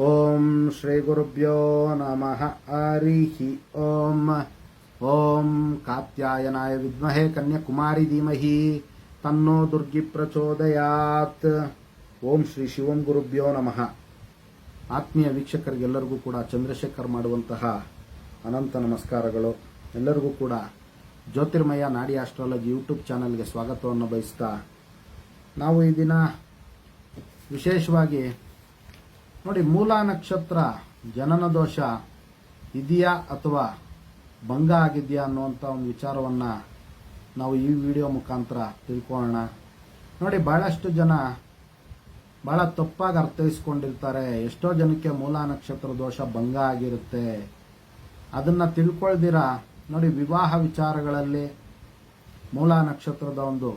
ಓಂ ಶ್ರೀ ಗುರುಭ್ಯೋ ನಮಃ ಹರಿಃ ಓಂ. ಓಂ ಕಾತ್ಯಾಯನಾಯ ವಿದ್ಮಹೇ ಕನ್ಯಾಕುಮಾರಿ ಧೀಮಹಿ ತನ್ನೋ ದುರ್ಗಿ ಪ್ರಚೋದಯಾತ್. ಓಂ ಶ್ರೀ ಶಿವಂ ಗುರುಭ್ಯೋ ನಮಃ. ಆತ್ಮೀಯ ವೀಕ್ಷಕರಿಗೆಲ್ಲರಿಗೂ ಕೂಡ ಚಂದ್ರಶೇಖರ್ ಮಾಡುವಂತಹ ಅನಂತ ನಮಸ್ಕಾರಗಳು. ಎಲ್ಲರಿಗೂ ಕೂಡ ಜ್ಯೋತಿರ್ಮಯ ನಾಡಿ ಆಸ್ಟ್ರಾಲಜಿ ಯೂಟ್ಯೂಬ್ ಚಾನಲ್ಗೆ ಸ್ವಾಗತವನ್ನು ಬಯಸ್ತಾ, ನಾವು ಈ ದಿನ ವಿಶೇಷವಾಗಿ ನೋಡಿ, ಮೂಲ ನಕ್ಷತ್ರ ಜನನ ದೋಷ ಇದೆಯಾ ಅಥವಾ ಭಂಗ ಆಗಿದೆಯಾ ಅನ್ನುವಂಥ ಒಂದು ವಿಚಾರವನ್ನು ನಾವು ಈ ವಿಡಿಯೋ ಮುಖಾಂತರ ತಿಳ್ಕೊಳ್ಳೋಣ. ನೋಡಿ, ಬಹಳಷ್ಟು ಜನ ಬಹಳ ತಪ್ಪಾಗಿ ಅರ್ಥೈಸ್ಕೊಂಡಿರ್ತಾರೆ. ಎಷ್ಟೋ ಜನಕ್ಕೆ ಮೂಲ ನಕ್ಷತ್ರ ದೋಷ ಭಂಗ ಆಗಿರುತ್ತೆ. ಅದನ್ನು ತಿಳ್ಕೊಳ್ದಿರ ನೋಡಿ, ವಿವಾಹ ವಿಚಾರಗಳಲ್ಲಿ ಮೂಲ ನಕ್ಷತ್ರದ ಒಂದು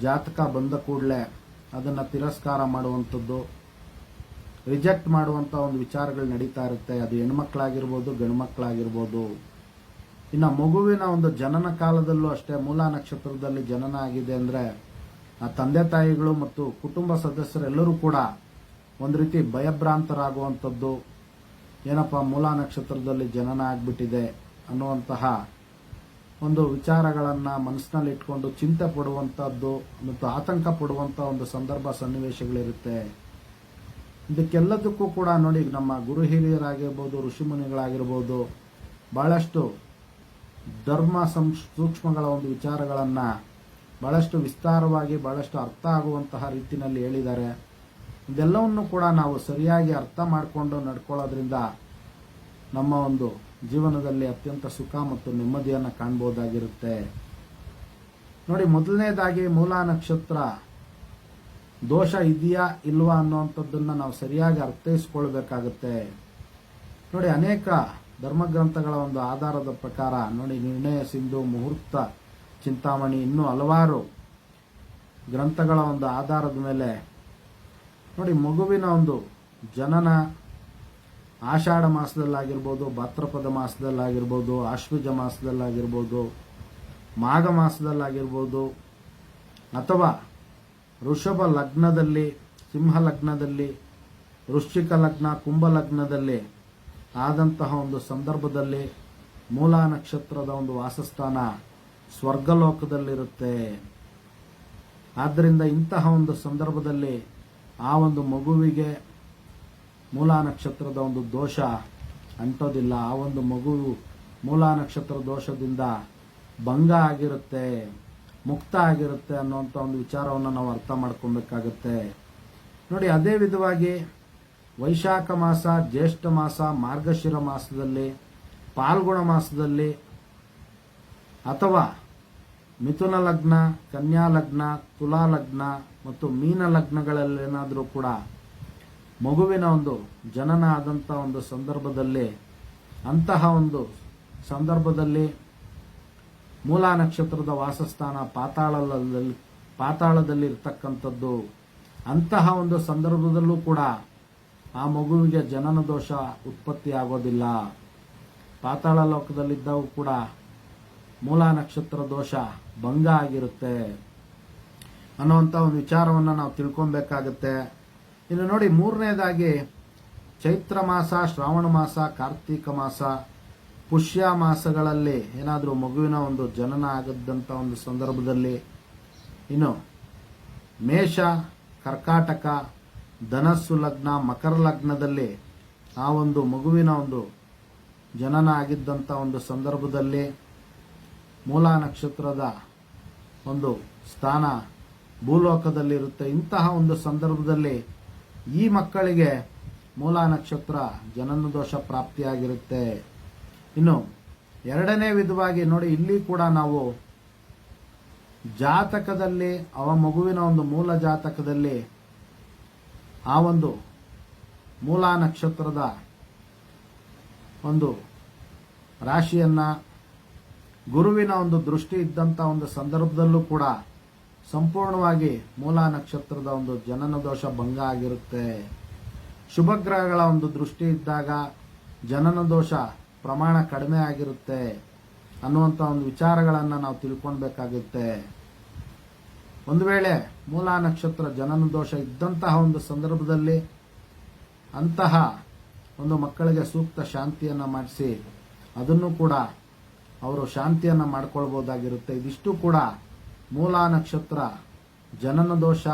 ಜಾತಕ ಬಂದ ಕೂಡಲೇ ಅದನ್ನು ತಿರಸ್ಕಾರ ಮಾಡುವಂಥದ್ದು, ರಿಜೆಕ್ಟ್ ಮಾಡುವಂಥ ಒಂದು ವಿಚಾರಗಳು ನಡೀತಾ ಇರುತ್ತೆ. ಅದು ಹೆಣ್ಮಕ್ಳಾಗಿರ್ಬೋದು, ಗಂಡು ಮಕ್ಕಳಾಗಿರ್ಬೋದು. ಇನ್ನು ಮಗುವಿನ ಒಂದು ಜನನ ಕಾಲದಲ್ಲೂ ಅಷ್ಟೇ, ಮೂಲ ನಕ್ಷತ್ರದಲ್ಲಿ ಜನನ ಆಗಿದೆ ಅಂದರೆ ಆ ತಂದೆ ತಾಯಿಗಳು ಮತ್ತು ಕುಟುಂಬ ಸದಸ್ಯರೆಲ್ಲರೂ ಕೂಡ ಒಂದು ರೀತಿ ಭಯಭ್ರಾಂತರಾಗುವಂಥದ್ದು. ಏನಪ್ಪ ಮೂಲ ನಕ್ಷತ್ರದಲ್ಲಿ ಜನನ ಆಗಿಬಿಟ್ಟಿದೆ ಅನ್ನುವಂತಹ ಒಂದು ವಿಚಾರಗಳನ್ನು ಮನಸ್ಸಿನಲ್ಲಿ ಇಟ್ಕೊಂಡು ಚಿಂತೆ ಪಡುವಂಥದ್ದು ಮತ್ತು ಆತಂಕ ಪಡುವಂಥ ಒಂದು ಸಂದರ್ಭ ಸನ್ನಿವೇಶಗಳಿರುತ್ತೆ. ಇದಕ್ಕೆಲ್ಲದಕ್ಕೂ ಕೂಡ ನೋಡಿ, ನಮ್ಮ ಗುರು ಹಿರಿಯರಾಗಿರ್ಬೋದು, ಋಷಿಮುನಿಗಳಾಗಿರ್ಬೋದು, ಬಹಳಷ್ಟು ಧರ್ಮ ಸೂಕ್ಷ್ಮಗಳ ಒಂದು ವಿಚಾರಗಳನ್ನು ಬಹಳಷ್ಟು ವಿಸ್ತಾರವಾಗಿ, ಬಹಳಷ್ಟು ಅರ್ಥ ಆಗುವಂತಹ ರೀತಿಯಲ್ಲಿ ಹೇಳಿದ್ದಾರೆ. ಇದೆಲ್ಲವನ್ನು ಕೂಡ ನಾವು ಸರಿಯಾಗಿ ಅರ್ಥ ಮಾಡಿಕೊಂಡು ನಡ್ಕೊಳ್ಳೋದ್ರಿಂದ ನಮ್ಮ ಒಂದು ಜೀವನದಲ್ಲಿ ಅತ್ಯಂತ ಸುಖ ಮತ್ತು ನೆಮ್ಮದಿಯನ್ನು ಕಾಣ್ಬೋದಾಗಿರುತ್ತೆ. ನೋಡಿ, ಮೊದಲನೇದಾಗಿ ಮೂಲ ನಕ್ಷತ್ರ ದೋಷ ಇದೆಯಾ ಇಲ್ವಾ ಅನ್ನುವಂಥದ್ದನ್ನು ನಾವು ಸರಿಯಾಗಿ ಅರ್ಥೈಸ್ಕೊಳ್ಬೇಕಾಗುತ್ತೆ. ನೋಡಿ, ಅನೇಕ ಧರ್ಮಗ್ರಂಥಗಳ ಒಂದು ಆಧಾರದ ಪ್ರಕಾರ ನೋಡಿ, ನಿರ್ಣಯ ಸಿಂಧು, ಮುಹೂರ್ತ ಚಿಂತಾಮಣಿ, ಇನ್ನೂ ಹಲವಾರು ಗ್ರಂಥಗಳ ಒಂದು ಆಧಾರದ ಮೇಲೆ ನೋಡಿ, ಮಗುವಿನ ಒಂದು ಜನನ ಆಷಾಢ ಮಾಸದಲ್ಲಾಗಿರ್ಬೋದು, ಭಾದ್ರಪದ ಮಾಸದಲ್ಲಾಗಿರ್ಬೋದು, ಆಶ್ವಜ ಮಾಸದಲ್ಲಾಗಿರ್ಬೋದು, ಮಾಘ ಮಾಸದಲ್ಲಾಗಿರ್ಬೋದು, ಅಥವಾ ವೃಷಭ ಲಗ್ನದಲ್ಲಿ, ಸಿಂಹ ಲಗ್ನದಲ್ಲಿ, ವೃಶ್ಚಿಕ ಲಗ್ನ, ಕುಂಭ ಲಗ್ನದಲ್ಲಿ ಆದಂತಹ ಒಂದು ಸಂದರ್ಭದಲ್ಲಿ ಮೂಲ ನಕ್ಷತ್ರದ ಒಂದು ವಾಸಸ್ಥಾನ ಸ್ವರ್ಗಲೋಕದಲ್ಲಿರುತ್ತೆ. ಆದ್ದರಿಂದ ಇಂತಹ ಒಂದು ಸಂದರ್ಭದಲ್ಲಿ ಆ ಒಂದು ಮಗುವಿಗೆ ಮೂಲ ನಕ್ಷತ್ರದ ಒಂದು ದೋಷ ಅಂಟೋದಿಲ್ಲ. ಆ ಒಂದು ಮಗು ಮೂಲ ನಕ್ಷತ್ರ ದೋಷದಿಂದ ಭಂಗ ಆಗಿರುತ್ತೆ, ಮುಕ್ತ ಆಗಿರುತ್ತೆ ಅನ್ನುವಂಥ ಒಂದು ವಿಚಾರವನ್ನು ನಾವು ಅರ್ಥ ಮಾಡ್ಕೊಬೇಕಾಗತ್ತೆ. ನೋಡಿ, ಅದೇ ವಿಧವಾಗಿ ವೈಶಾಖ ಮಾಸ, ಜ್ಯೇಷ್ಠ ಮಾಸ, ಮಾರ್ಗಶಿರ ಮಾಸದಲ್ಲಿ, ಪಾಲ್ಗುಣ ಮಾಸದಲ್ಲಿ, ಅಥವಾ ಮಿಥುನ ಲಗ್ನ, ಕನ್ಯಾ ಲಗ್ನ, ತುಲಾ ಲಗ್ನ ಮತ್ತು ಮೀನ ಲಗ್ನಗಳಲ್ಲೇನಾದರೂ ಕೂಡ ಮಗುವಿನ ಒಂದು ಜನನ ಆದಂಥ ಒಂದು ಸಂದರ್ಭದಲ್ಲಿ, ಅಂತಹ ಒಂದು ಸಂದರ್ಭದಲ್ಲಿ ಮೂಲ ನಕ್ಷತ್ರದ ವಾಸಸ್ಥಾನ ಪಾತಾಳದಲ್ಲಿ ಇರ್ತಕ್ಕಂಥದ್ದು. ಅಂತಹ ಒಂದು ಸಂದರ್ಭದಲ್ಲೂ ಕೂಡ ಆ ಮಗುವಿಗೆ ಜನನ ದೋಷ ಉತ್ಪತ್ತಿ ಆಗೋದಿಲ್ಲ. ಪಾತಾಳ ಲೋಕದಲ್ಲಿದ್ದವು ಕೂಡ ಮೂಲ ನಕ್ಷತ್ರ ದೋಷ ಭಂಗ ಆಗಿರುತ್ತೆ ಅನ್ನುವಂಥ ಒಂದು ವಿಚಾರವನ್ನು ನಾವು ತಿಳ್ಕೊಬೇಕಾಗತ್ತೆ. ಇನ್ನು ನೋಡಿ, ಮೂರನೇದಾಗಿ ಚೈತ್ರ ಮಾಸ, ಶ್ರಾವಣ ಮಾಸ, ಕಾರ್ತೀಕ ಮಾಸ, ಪುಷ್ಯ ಮಾಸಗಳಲ್ಲಿ ಏನಾದರೂ ಮಗುವಿನ ಒಂದು ಜನನ ಆಗದಂಥ ಒಂದು ಸಂದರ್ಭದಲ್ಲಿ, ಇನ್ನು ಮೇಷ, ಕರ್ಕಾಟಕ, ಧನಸ್ಸು ಲಗ್ನ, ಮಕರ ಲಗ್ನದಲ್ಲಿ ಆ ಒಂದು ಮಗುವಿನ ಒಂದು ಜನನ ಆಗಿದ್ದಂಥ ಒಂದು ಸಂದರ್ಭದಲ್ಲಿ ಮೂಲ ನಕ್ಷತ್ರದ ಒಂದು ಸ್ಥಾನ ಭೂಲೋಕದಲ್ಲಿರುತ್ತೆ. ಇಂತಹ ಒಂದು ಸಂದರ್ಭದಲ್ಲಿ ಈ ಮಕ್ಕಳಿಗೆ ಮೂಲ ನಕ್ಷತ್ರ ಜನನ ದೋಷ ಪ್ರಾಪ್ತಿಯಾಗಿರುತ್ತೆ. ಇನ್ನು ಎರಡನೇ ವಿಧವಾಗಿ ನೋಡಿ, ಇಲ್ಲಿ ಕೂಡ ನಾವು ಜಾತಕದಲ್ಲಿ, ಅವ ಮಗುವಿನ ಒಂದು ಮೂಲ ಜಾತಕದಲ್ಲಿ ಆ ಒಂದು ಮೂಲ ನಕ್ಷತ್ರದ ಒಂದು ರಾಶಿಯನ್ನ ಗುರುವಿನ ಒಂದು ದೃಷ್ಟಿ ಇದ್ದಂಥ ಒಂದು ಸಂದರ್ಭದಲ್ಲೂ ಕೂಡ ಸಂಪೂರ್ಣವಾಗಿ ಮೂಲ ನಕ್ಷತ್ರದ ಒಂದು ಜನನ ದೋಷ ಭಂಗ ಆಗಿರುತ್ತೆ. ಶುಭ ಗ್ರಹಗಳ ಒಂದು ದೃಷ್ಟಿ ಇದ್ದಾಗ ಜನನ ದೋಷ ಪ್ರಮಾಣ ಕಡಿಮೆ ಆಗಿರುತ್ತೆ ಅನ್ನುವಂಥ ಒಂದು ವಿಚಾರಗಳನ್ನು ನಾವು ತಿಳ್ಕೊಳ್ಬೇಕಾಗುತ್ತೆ. ಒಂದು ವೇಳೆ ಮೂಲ ನಕ್ಷತ್ರ ಜನನ ದೋಷ ಇದ್ದಂತಹ ಒಂದು ಸಂದರ್ಭದಲ್ಲಿ ಅಂತಹ ಒಂದು ಮಕ್ಕಳಿಗೆ ಸೂಕ್ತ ಶಾಂತಿಯನ್ನು ಮಾಡಿಸಿ ಅದನ್ನು ಕೂಡ ಅವರು ಶಾಂತಿಯನ್ನು ಮಾಡ್ಕೊಳ್ಬೋದಾಗಿರುತ್ತೆ. ಇದಿಷ್ಟು ಕೂಡ ಮೂಲ ನಕ್ಷತ್ರ ಜನನ ದೋಷ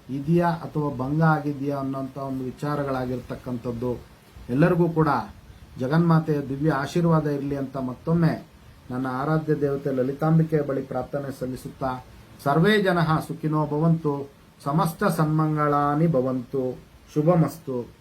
ಇದೆಯಾ ಅಥವಾ ಭಂಗ ಆಗಿದೆಯಾ ಅನ್ನೋಂಥ ಒಂದು ವಿಚಾರಗಳಾಗಿರ್ತಕ್ಕಂಥದ್ದು. ಎಲ್ಲರಿಗೂ ಕೂಡ ಜಗನ್ಮಾತೆಯ ದಿವ್ಯ ಆಶೀರ್ವಾದ ಇರಲಿ ಅಂತ ಮತ್ತೊಮ್ಮೆ ನನ್ನ ಆರಾಧ್ಯ ದೇವತೆ ಲಲಿತಾಂಬಿಕೆಯ ಬಳಿ ಪ್ರಾರ್ಥನೆ ಸಲ್ಲಿಸುತ್ತಾ ಸರ್ವೇ ಜನಃ ಸುಖಿನೋ ಭವಂತು, ಸಮಸ್ತ ಸನ್ಮಂಗಳಾನಿ ಭವಂತು, ಶುಭಮಸ್ತು.